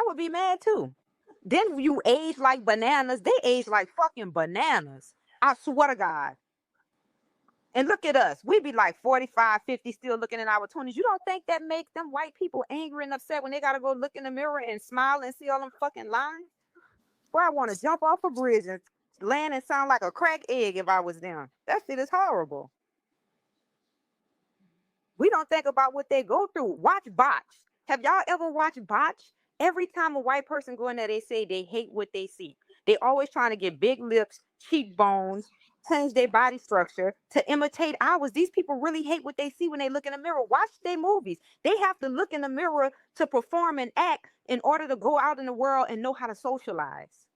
would be mad too. Then you age like bananas. They age like fucking bananas. I swear to God. And look at us. We be like 45, 50, still looking in our 20s. You don't think that makes them white people angry and upset when they got to go look in the mirror and smile and see all them fucking lines? Boy, I want to jump off a bridge and land and sound like a cracked egg if I was them. That shit is horrible. We don't think about what they go through. Watch Botch. Have y'all ever watched Botch? Every time a white person go in there, they say they hate what they see. They always trying to get big lips, cheekbones, change their body structure to imitate ours. These people really hate what they see when they look in the mirror. Watch their movies. They have to look in the mirror to perform and act in order to go out in the world and know how to socialize.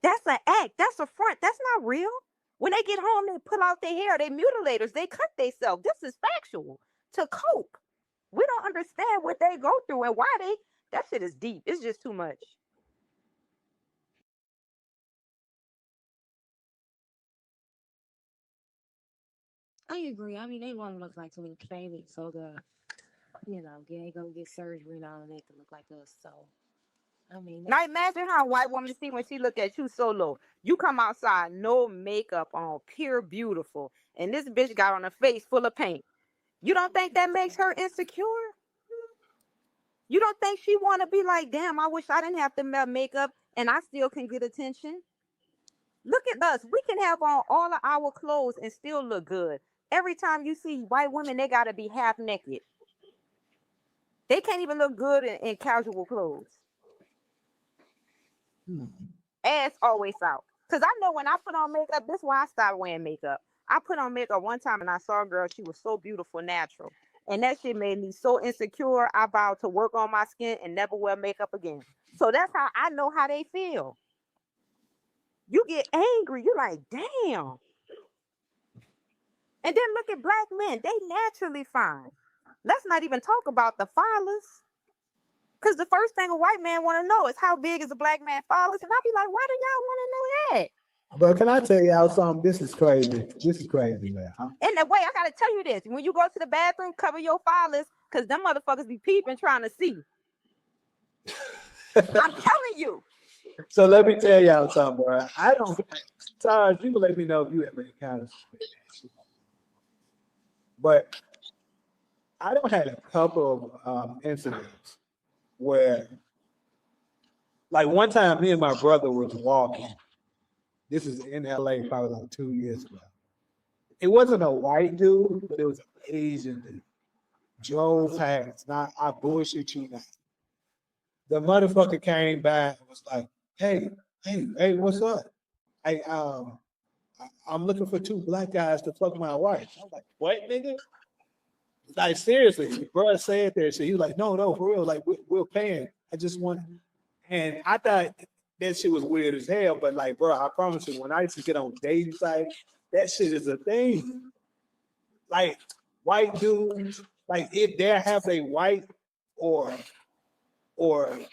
That's an act. That's a front. That's not real. When they get home, they pull out their hair. They mutilators. They cut themselves. This is factual. To cope. We don't understand what they go through and why they. That shit is deep. It's just too much. I agree. I mean, they want to look like some baby, so they gonna get surgery and all of that to look like us. So, I mean, Now imagine how a white woman see when she look at you so low. You come outside, no makeup on, pure beautiful, and this bitch got on a face full of paint. You don't think that makes her insecure? You don't think she want to be like, damn, I wish I didn't have to wear makeup and I still can get attention? Look at us. We can have on all of our clothes and still look good. Every time you see white women, they got to be half naked. They can't even look good in casual clothes. Ass always out. Because I know when I put on makeup, this is why I stopped wearing makeup. I put on makeup one time and I saw a girl, she was so beautiful, natural. And that shit made me so insecure. I vowed to work on my skin and never wear makeup again. So that's how I know how they feel. You get angry. You're like, damn. And then look at black men. They naturally fine. Let's not even talk about the phallus. Because the first thing a white man want to know is how big is a black man phallus. And I'll be like, why do y'all want to know that? But can I tell y'all something? This is crazy. This is crazy, man. And the way I gotta tell you this, when you go to the bathroom, cover your phallus, because them motherfuckers be peeping trying to see. I'm telling you. So let me tell y'all something, bro. I don't, Taj, you can let me know if you ever encountered something. But I don't have a couple of incidents where, like one time, me and my brother was walking. This is in LA, probably like 2 years ago. It wasn't a white dude, but it was an Asian dude. Drove past. Now I bullshit you now. The motherfucker came back and was like, "Hey, what's up? I'm looking for two black guys to fuck my wife." I was like, "What, nigga?" Like seriously, bro said that shit. He was like, "No, for real. Like we're paying. I just want." And I thought that shit was weird as hell. But like, bro, I promise you, when I used to get on dating sites, that shit is a thing. Like white dudes, like if they have a white or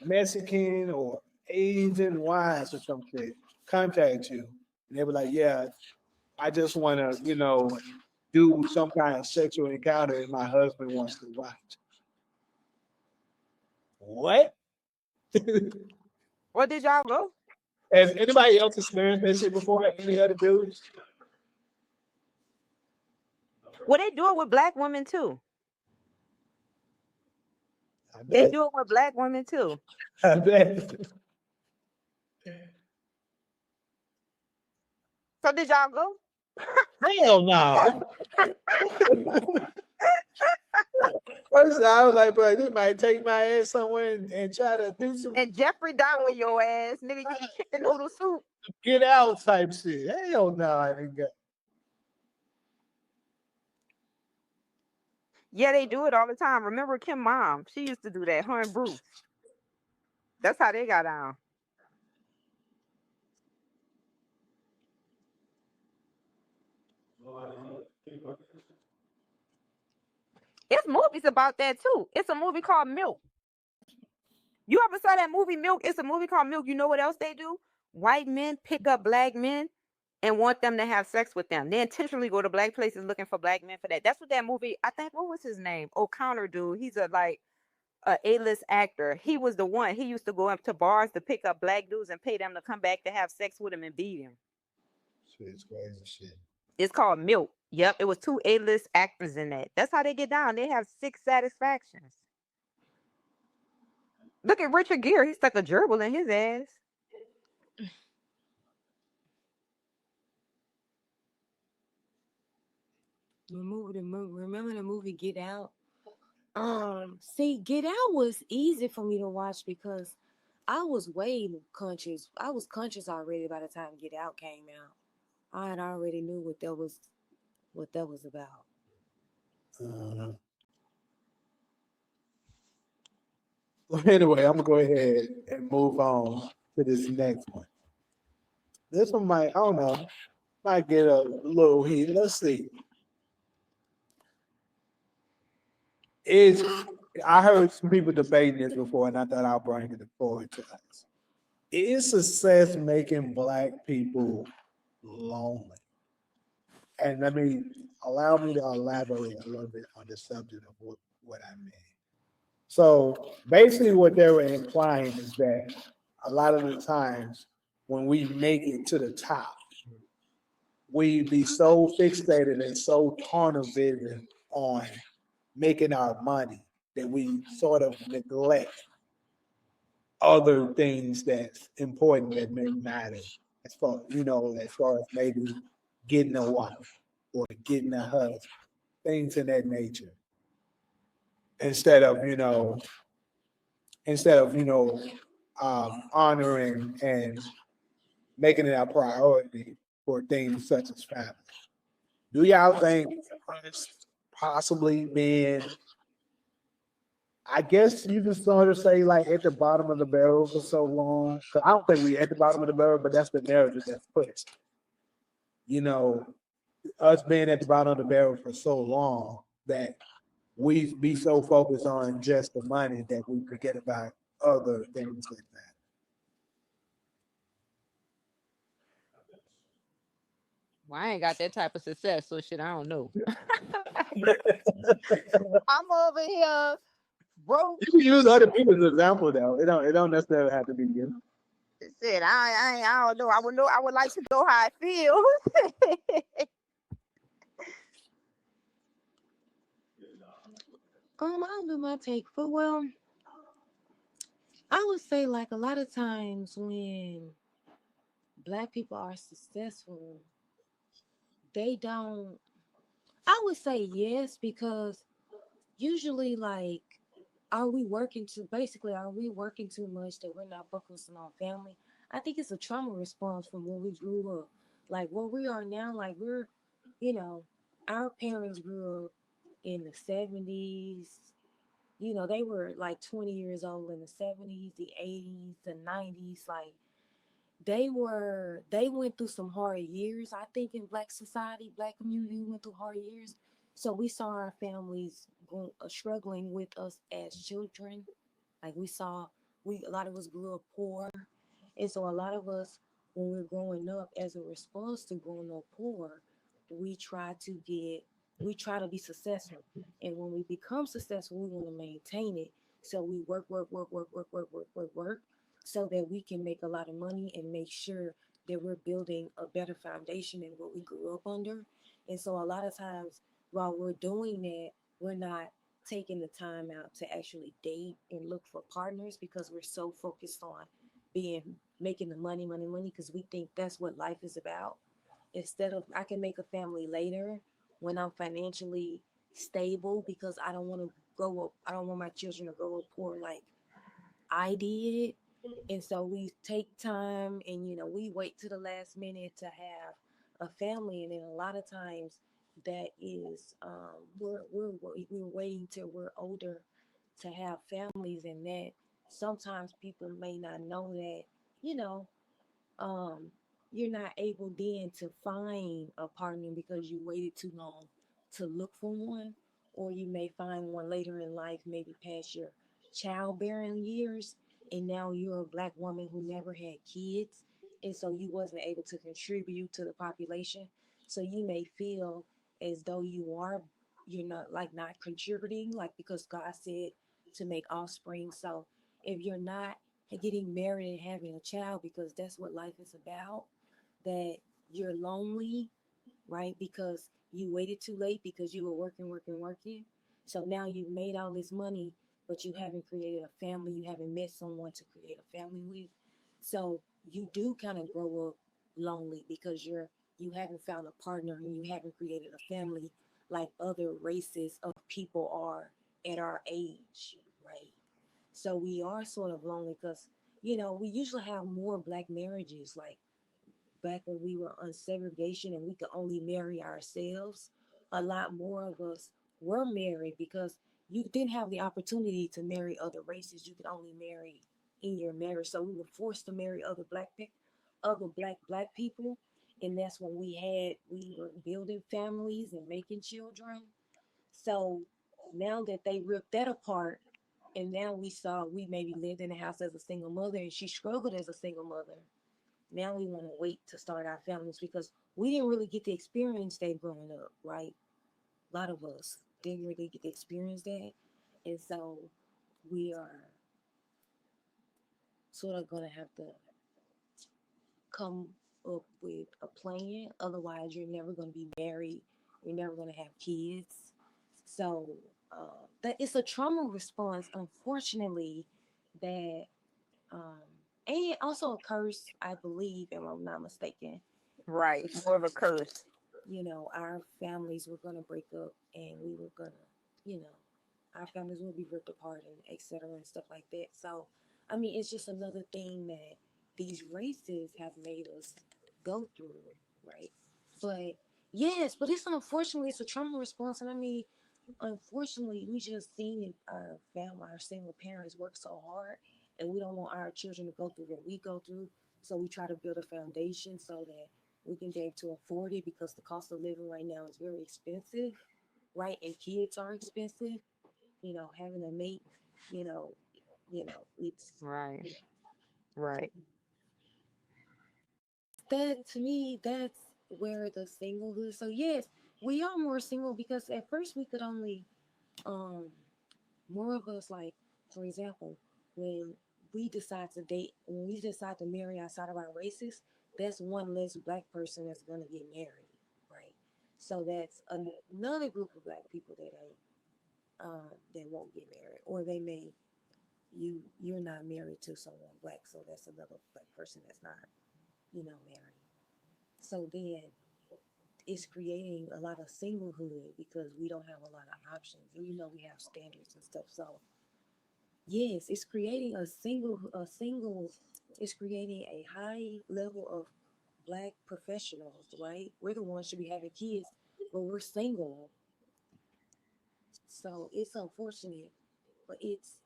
Mexican or Asian wives or some shit contact you, and they were like, "Yeah, I just want to, do some kind of sexual encounter, and my husband wants to watch." What? Where did y'all go? Has anybody else experienced that shit before? Any other dudes? Well, they do it with black women too. They do it with black women too. I bet. So did y'all go? Hell no. First, I was like, bro, they might take my ass somewhere and try to do some And Jeffrey down with your ass, nigga. You eat chicken noodle soup. get out type shit. Hell no, I didn't get. Yeah, they do it all the time. Remember Kim mom? She used to do that. Her and Bruce. That's how they got down. It's movies about that too. It's a movie called Milk. You ever saw that movie Milk? It's a movie called Milk. You know what else they do? White men pick up black men and want them to have sex with them. They intentionally go to black places looking for black men for that. That's what that movie, I think, what was his name? O'Connor dude. He's a a A-list actor. He was the one. He used to go up to bars to pick up black dudes and pay them to come back to have sex with him and beat him. Shit's crazy shit. It's called Milk. Yep, it was two A-list actors in that. That's how they get down. They have six satisfactions. Look at Richard Gere. He stuck a gerbil in his ass. Remember the movie Get Out? See, Get Out was easy for me to watch because I was way conscious. I was conscious already by the time Get Out came out. I had already knew what that was about. Uh, anyway, I'm gonna go ahead and move on to this next one. This one might, I don't know, might get a little heat. Let's see. Is I heard some people debating this before, and I thought I'll bring it forward to us. Is success making black people lonely? And let me allow me to elaborate a little bit on the subject of what I mean. So basically, what they were implying is that a lot of the times when we make it to the top, we be so fixated and so tunnel vision on making our money that we sort of neglect other things that's important that may matter as far as far as maybe getting a wife or getting a husband, things of that nature. Instead of instead of honoring and making it a priority for things such as family. Do y'all think it's possibly being, I guess you can sort of say, like at the bottom of the barrel for so long? 'Cause I don't think we at the bottom of the barrel, but that's the narrative that's pushed. You know, us being at the bottom of the barrel for so long that we be so focused on just the money that we forget about other things like Well, I ain't got that type of success, so shit, I don't know. that. I'm over here broke. You can use other people as an example though. It don't necessarily have to be you. Shit, I don't know. I would know. I would like to know how I feel. I'll do my take. But well, I would say like a lot of times when black people are successful, they don't. I would say yes because usually like are we working too much that we're not focusing on family? I think it's a trauma response from when we grew up. Like where we are now, like you know, our parents grew up in the 70s. They were like 20 years old in the 70s, the 80s, the 90s. Like they went through some hard years. I think in black society, black community, we went through hard years. So we saw our families struggling with us as children. Like we a lot of us grew up poor, and so a lot of us, when we're growing up, as a response to growing up poor, we try to get, we try to be successful. And when we become successful, we want to maintain it. So we work, so that we can make a lot of money and make sure that we're building a better foundation than what we grew up under. And so a lot of times while we're doing that, we're not taking the time out to actually date and look for partners because we're so focused on being making the money because we think that's what life is about. Instead of I can make a family later when I'm financially stable because I don't want to grow up. I don't want my children to grow up poor like I did. And so we take time and we wait to the last minute to have a family, and then a lot of times that is we're waiting till we're older to have families, and that sometimes people may not know that you know um, you're not able then to find a partner because you waited too long to look for one, or you may find one later in life, maybe past your childbearing years, and now you're a black woman who never had kids, and so you wasn't able to contribute to the population. So you may feel as though you're not contributing, like because God said to make offspring. So if you're not getting married and having a child because that's what life is about, that you're lonely, right? Because you waited too late because you were working, working, working. So now you've made all this money, but you haven't created a family. You haven't met someone to create a family with. So you do kind of grow up lonely because you haven't found a partner and you haven't created a family like other races of people are at our age, right? So we are sort of lonely because we usually have more black marriages like back when we were on segregation and we could only marry ourselves. A lot more of us were married because you didn't have the opportunity to marry other races. You could only marry in your marriage. So we were forced to marry other black people. And that's when we were building families and making children. So now that they ripped that apart, and now we maybe lived in the house as a single mother and she struggled as a single mother. Now we want to wait to start our families because we didn't really get to experience that growing up, right? A lot of us didn't really get to experience that. And so we are sort of going to have to come up with a plan. Otherwise, you're never going to be married. You're never going to have kids. So that it's a trauma response, unfortunately, that um, and also a curse, I believe, if I'm not mistaken. Right. More of a curse. Our families were going to break up and we were going to, our families will be ripped apart and etc. and stuff like that. So, I mean, it's just another thing that these races have made us go through, right? But yes, but it's a trauma response. And I mean, unfortunately, we just seen our family, our single parents work so hard, and we don't want our children to go through what we go through. So we try to build a foundation so that we can be able to afford it because the cost of living right now is very expensive, right? And kids are expensive. Having a mate, you know, it's Right. Right. that to me. That's where the singlehood. So yes, we are more single because at first we could only um more of us, like, for example, when when we decide to marry outside of our races, that's one less black person that's going to get married, right? So that's another group of black people that won't get married, or they may you're not married to someone black, so that's another black person that's not married. So then it's creating a lot of singlehood because we don't have a lot of options. We have standards and stuff, so yes, it's creating it's creating a high level of black professionals, right? We're the ones should be having kids, but we're single. So it's unfortunate, but it's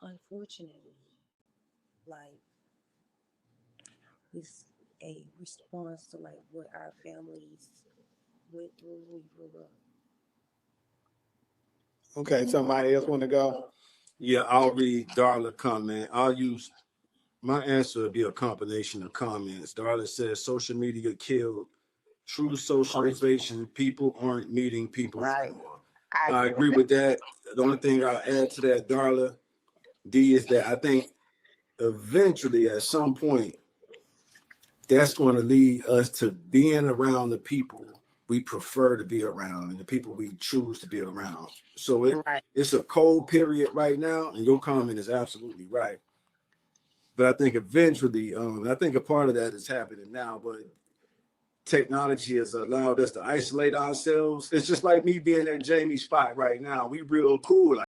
unfortunately like it's a response to like what our families went through when we grew up. Okay, somebody else want to go? Yeah, I'll read Darla comment. I'll use my answer will be a combination of comments. Darla says social media killed true socialization. People aren't meeting people Right. anymore. I I agree. agree with that. The only thing I'll add to that, Darla D, is that I think eventually at some point that's going to lead us to being around the people we prefer to be around and the people we choose to be around. So Right. it's a cold period right now, and your comment is absolutely right. But I think eventually, I think a part of that is happening now. But technology has allowed us to isolate ourselves. It's just like me being at Jamie's spot right now. We real cool.